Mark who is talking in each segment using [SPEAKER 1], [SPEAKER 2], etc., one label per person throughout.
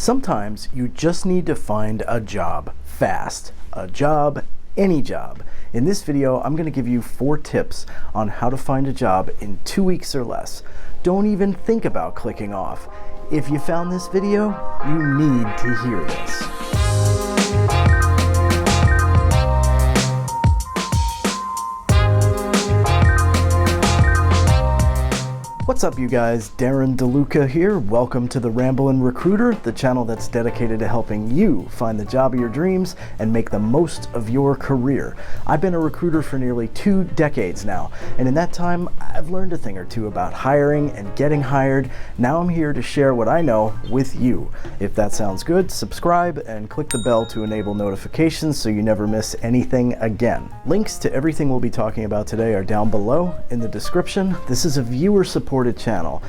[SPEAKER 1] Sometimes you just need to find a job fast. A job, any job. In this video, I'm going to give you 4 tips on how to find a job in 2 weeks or less. Don't even think about clicking off. If you found this video, you need to hear this. What's up, you guys? Darren DeLuca here. Welcome to the Ramblin' Recruiter, the channel that's dedicated to helping you find the job of your dreams and make the most of your career. I've been a recruiter for nearly 2 decades now, and in that time, I've learned a thing or two about hiring and getting hired. Now I'm here to share what I know with you. If that sounds good, subscribe and click the bell to enable notifications so you never miss anything again. Links to everything we'll be talking about today are down below in the description. This is a viewer-supported channel.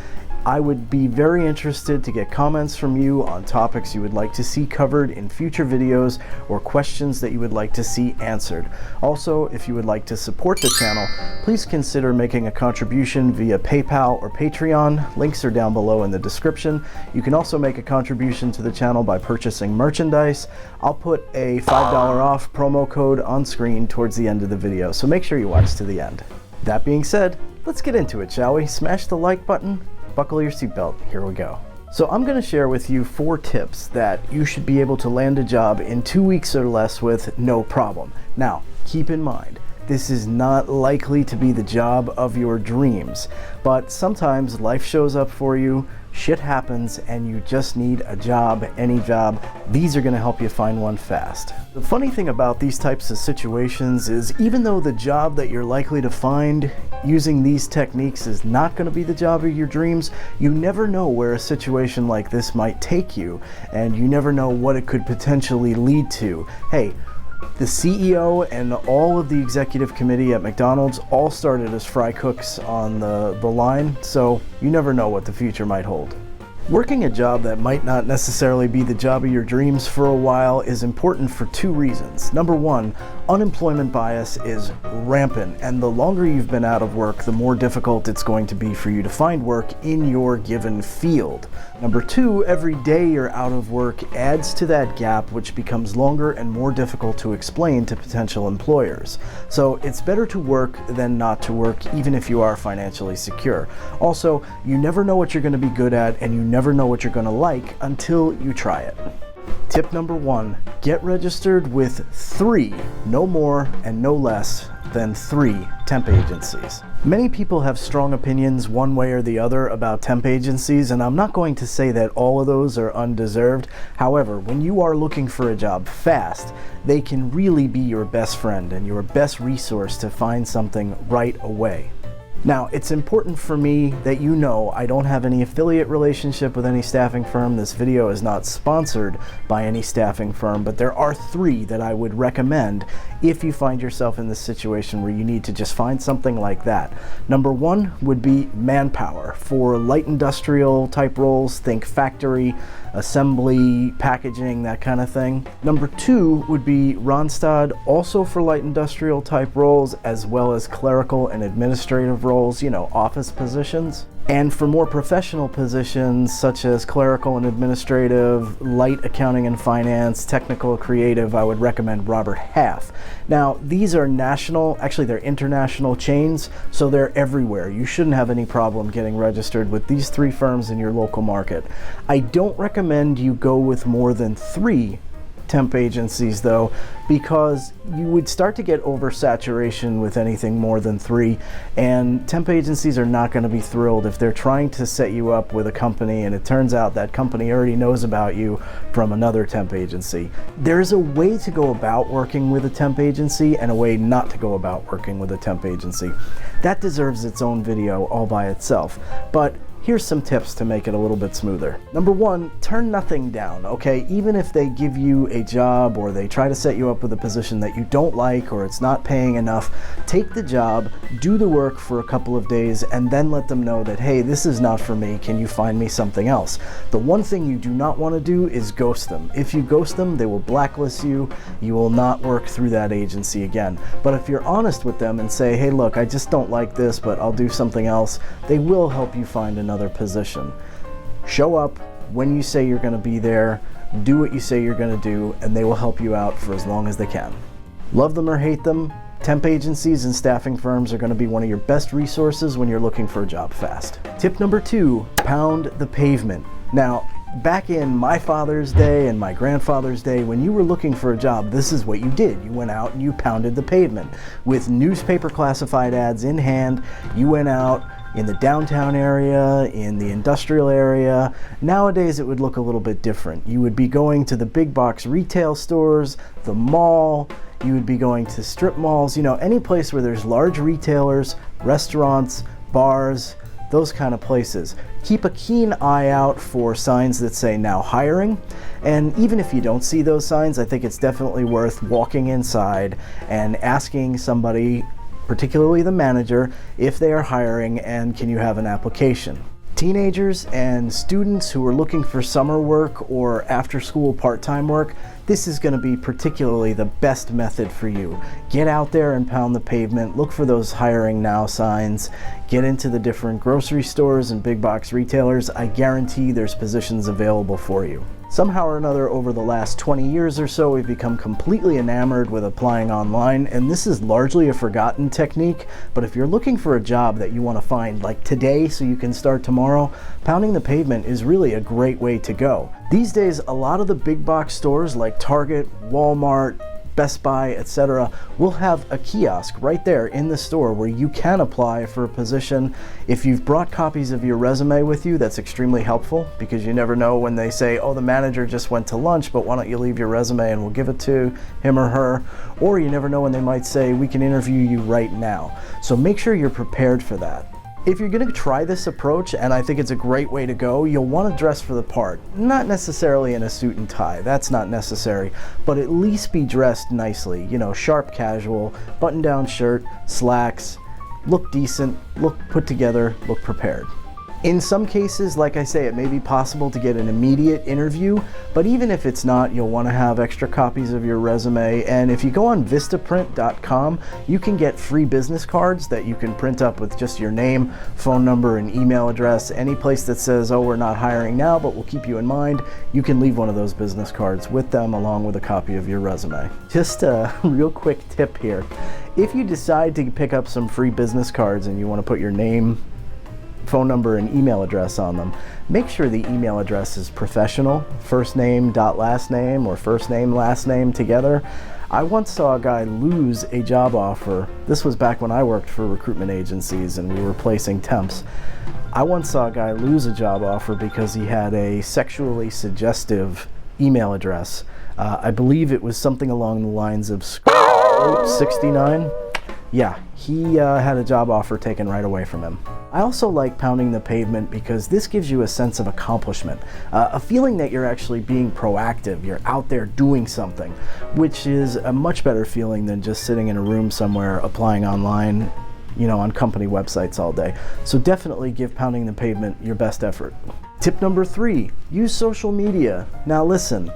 [SPEAKER 1] I would be very interested to get comments from you on topics you would like to see covered in future videos or questions that you would like to see answered. Also, if you would like to support the channel, please consider making a contribution via PayPal or Patreon. Links are down below in the description. You can also make a contribution to the channel by purchasing merchandise. I'll put a $5 off promo code on screen towards the end of the video, so make sure you watch to the end. That being said, let's get into it, shall we? Smash the like button, buckle your seatbelt, here we go. So I'm going to share with you 4 tips that you should be able to land a job in 2 weeks or less with no problem. Now, keep in mind, this is not likely to be the job of your dreams, but sometimes life shows up for you, shit happens, and you just need a job, any job. These are going to help you find one fast. The funny thing about these types of situations is even though the job that you're likely to find using these techniques is not going to be the job of your dreams, you never know where a situation like this might take you, and you never know what it could potentially lead to. Hey, the CEO and all of the executive committee at McDonald's all started as fry cooks on the line, so you never know what the future might hold. Working a job that might not necessarily be the job of your dreams for a while is important for 2 reasons. Number 1, unemployment bias is rampant, and the longer you've been out of work, the more difficult it's going to be for you to find work in your given field. Number 2, every day you're out of work adds to that gap, which becomes longer and more difficult to explain to potential employers. So it's better to work than not to work, even if you are financially secure. Also, you never know what you're going to be good at, and you never know what you're going to like until you try it. Tip number 1, get registered with 3, no more and no less than 3 temp agencies. Many people have strong opinions one way or the other about temp agencies, and I'm not going to say that all of those are undeserved. However, when you are looking for a job fast, they can really be your best friend and your best resource to find something right away. Now, it's important for me that you know I don't have any affiliate relationship with any staffing firm. This video is not sponsored by any staffing firm, but there are 3 that I would recommend if you find yourself in this situation where you need to just find something like that. Number 1 would be Manpower. For light industrial type roles, think factory, assembly, packaging, that kind of thing. Number 2 would be Randstad, also for light industrial type roles, as well as clerical and administrative roles, you know, office positions. And for more professional positions, such as clerical and administrative, light accounting and finance, technical creative, I would recommend Robert Half. Now, these are national, actually they're international chains, so they're everywhere. You shouldn't have any problem getting registered with these 3 firms in your local market. I don't recommend you go with more than 3 temp agencies though, because you would start to get oversaturation with anything more than 3, and temp agencies are not going to be thrilled if they're trying to set you up with a company and it turns out that company already knows about you from another temp agency. There's a way to go about working with a temp agency and a way not to go about working with a temp agency. That deserves its own video all by itself, but here's some tips to make it a little bit smoother. Number 1, turn nothing down, okay? Even if they give you a job or they try to set you up with a position that you don't like or it's not paying enough, take the job, do the work for a couple of days, and then let them know that, hey, this is not for me, can you find me something else? The one thing you do not want to do is ghost them. If you ghost them, they will blacklist you. You will not work through that agency again. But if you're honest with them and say, hey, look, I just don't like this, but I'll do something else, they will help you find another position. Show up, when you say you're going to be there, do what you say you're going to do, and they will help you out for as long as they can. Love them or hate them, temp agencies and staffing firms are going to be one of your best resources when you're looking for a job fast. Tip number 2, pound the pavement. Now, back in my father's day and my grandfather's day, when you were looking for a job, this is what you did. You went out and you pounded the pavement. With newspaper classified ads in hand, you went out in the downtown area, in the industrial area. Nowadays it would look a little bit different. You would be going to the big box retail stores, the mall, you would be going to strip malls, any place where there's large retailers, restaurants, bars, those kind of places. Keep a keen eye out for signs that say now hiring, and even if you don't see those signs, I think it's definitely worth walking inside and asking somebody, particularly the manager, if they are hiring and can you have an application. Teenagers and students who are looking for summer work or after school part-time work, this is going to be particularly the best method for you. Get out there and pound the pavement, look for those hiring now signs, get into the different grocery stores and big box retailers. I guarantee there's positions available for you. Somehow or another, over the last 20 years or so, we've become completely enamored with applying online, and this is largely a forgotten technique, but if you're looking for a job that you want to find like today so you can start tomorrow, pounding the pavement is really a great way to go. These days, a lot of the big box stores like Target, Walmart, Best Buy, etc. will have a kiosk right there in the store where you can apply for a position. If you've brought copies of your resume with you, that's extremely helpful, because you never know when they say, oh, the manager just went to lunch, but why don't you leave your resume and we'll give it to him or her. Or you never know when they might say, we can interview you right now. So make sure you're prepared for that. If you're going to try this approach, and I think it's a great way to go, you'll want to dress for the part. Not necessarily in a suit and tie, that's not necessary, but at least be dressed nicely. Sharp casual, button-down shirt, slacks, look decent, look put together, look prepared. In some cases, like I say, it may be possible to get an immediate interview, but even if it's not, you'll want to have extra copies of your resume. And if you go on vistaprint.com, you can get free business cards that you can print up with just your name, phone number, and email address. Any place that says, oh, we're not hiring now, but we'll keep you in mind, you can leave one of those business cards with them along with a copy of your resume. Just a real quick tip here. If you decide to pick up some free business cards and you want to put your name, phone number, and email address on them, make sure the email address is professional, first name dot last name, or first name last name together. I once saw a guy lose a job offer. This was back when I worked for recruitment agencies and we were placing temps. I once saw a guy lose a job offer because he had a sexually suggestive email address. I believe it was something along the lines of 69. Yeah, he had a job offer taken right away from him. I also like pounding the pavement because this gives you a sense of accomplishment, a feeling that you're actually being proactive, you're out there doing something, which is a much better feeling than just sitting in a room somewhere applying online, on company websites all day. So definitely give pounding the pavement your best effort. Tip number 3, use social media. Now listen,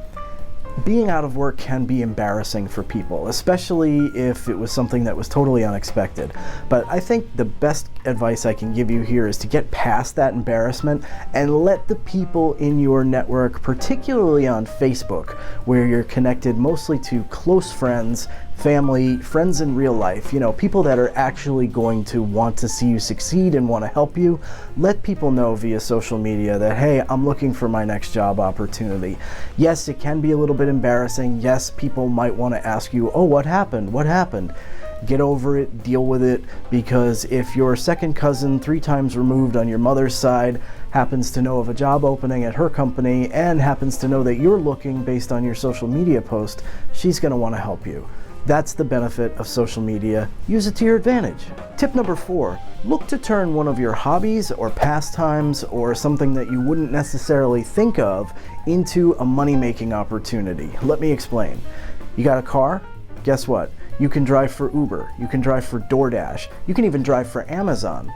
[SPEAKER 1] being out of work can be embarrassing for people, especially if it was something that was totally unexpected. But I think the best advice I can give you here is to get past that embarrassment and let the people in your network, particularly on Facebook, where you're connected mostly to close friends, family, friends in real life, people that are actually going to want to see you succeed and want to help you, let people know via social media that, hey, I'm looking for my next job opportunity. Yes, it can be a little bit embarrassing. Yes, people might want to ask you, oh, what happened? What happened? Get over it, deal with it, because if your second cousin 3 times removed on your mother's side happens to know of a job opening at her company and happens to know that you're looking based on your social media post, she's going to want to help you. That's the benefit of social media. Use it to your advantage. Tip number 4, look to turn one of your hobbies or pastimes or something that you wouldn't necessarily think of into a money-making opportunity. Let me explain. You got a car? Guess what? You can drive for Uber. You can drive for DoorDash. You can even drive for Amazon.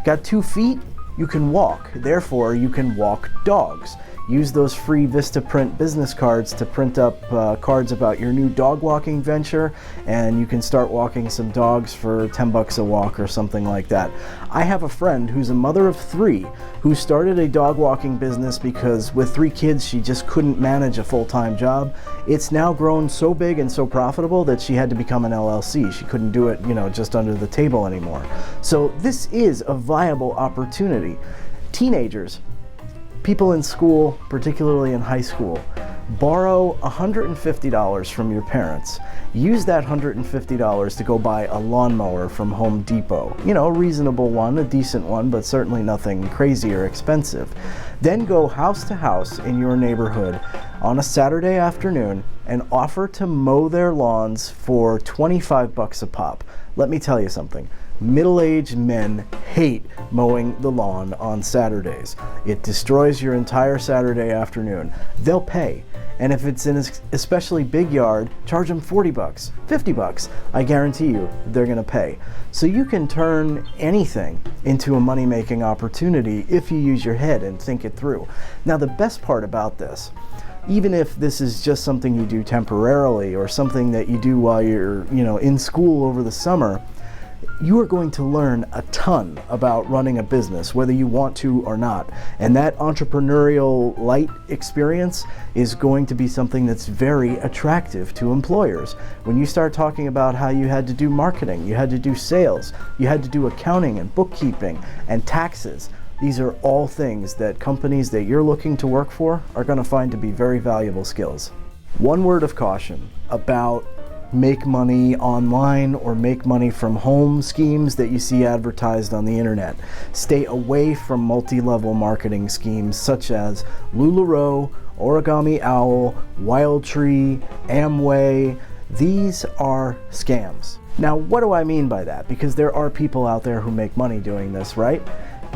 [SPEAKER 1] Got 2 feet? You can walk. Therefore, you can walk dogs. use those free Vistaprint business cards to print up cards about your new dog walking venture, and you can start walking some dogs for 10 bucks a walk or something like that. I have a friend who's a mother of 3 who started a dog walking business because with 3 kids she just couldn't manage a full-time job. It's now grown so big and so profitable that she had to become an LLC. She couldn't do it, just under the table anymore. So this is a viable opportunity. Teenagers, people in school, particularly in high school, borrow $150 from your parents. Use that $150 to go buy a lawnmower from Home Depot. A reasonable one, a decent one, but certainly nothing crazy or expensive. Then go house to house in your neighborhood on a Saturday afternoon and offer to mow their lawns for 25 bucks a pop. Let me tell you something. Middle-aged men hate mowing the lawn on Saturdays. It destroys your entire Saturday afternoon. They'll pay. And if it's in an especially big yard, charge them 40 bucks, 50 bucks. I guarantee you they're going to pay. So you can turn anything into a money-making opportunity if you use your head and think it through. Now, the best part about this, even if this is just something you do temporarily or something that you do while you're, in school over the summer, you are going to learn a ton about running a business, whether you want to or not. And that entrepreneurial light experience is going to be something that's very attractive to employers. When you start talking about how you had to do marketing, you had to do sales, you had to do accounting and bookkeeping and taxes, these are all things that companies that you're looking to work for are going to find to be very valuable skills. One word of caution about make money online or make money from home schemes that you see advertised on the internet. Stay away from multi-level marketing schemes such as LuLaRoe, Origami Owl, Wild Tree, Amway. These are scams. Now, what do I mean by that? Because there are people out there who make money doing this, right?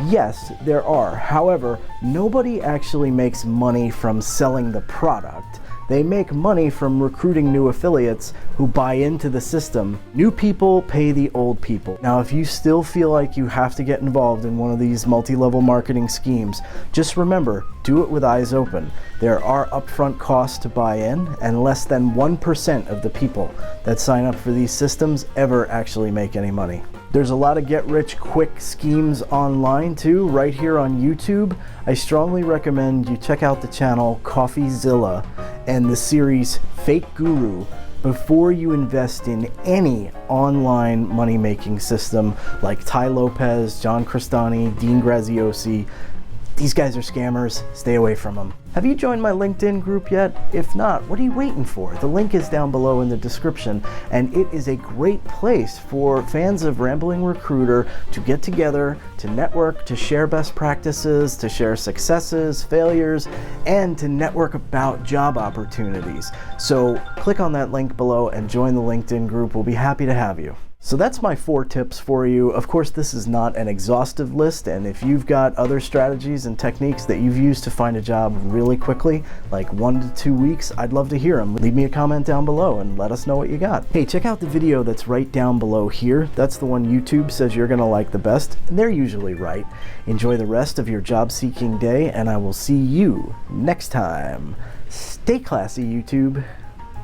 [SPEAKER 1] Yes, there are. However, nobody actually makes money from selling the product. They make money from recruiting new affiliates who buy into the system. New people pay the old people. Now, if you still feel like you have to get involved in one of these multi-level marketing schemes, just remember, do it with eyes open. There are upfront costs to buy in, and less than 1% of the people that sign up for these systems ever actually make any money. There's a lot of get-rich-quick schemes online too, right here on YouTube. I strongly recommend you check out the channel CoffeeZilla and the series Fake Guru before you invest in any online money-making system like Tai Lopez, John Crestani, Dean Graziosi. These guys are scammers. Stay away from them. Have you joined my LinkedIn group yet? If not, what are you waiting for? The link is down below in the description, and it is a great place for fans of Rambling Recruiter to get together, to network, to share best practices, to share successes, failures, and to network about job opportunities. So click on that link below and join the LinkedIn group. We'll be happy to have you. So that's my 4 tips for you. Of course, this is not an exhaustive list, and if you've got other strategies and techniques that you've used to find a job really quickly, like 1 to 2 weeks, I'd love to hear them. Leave me a comment down below and let us know what you got. Hey, check out the video that's right down below here. That's the one YouTube says you're gonna like the best, and they're usually right. Enjoy the rest of your job-seeking day, and I will see you next time. Stay classy, YouTube.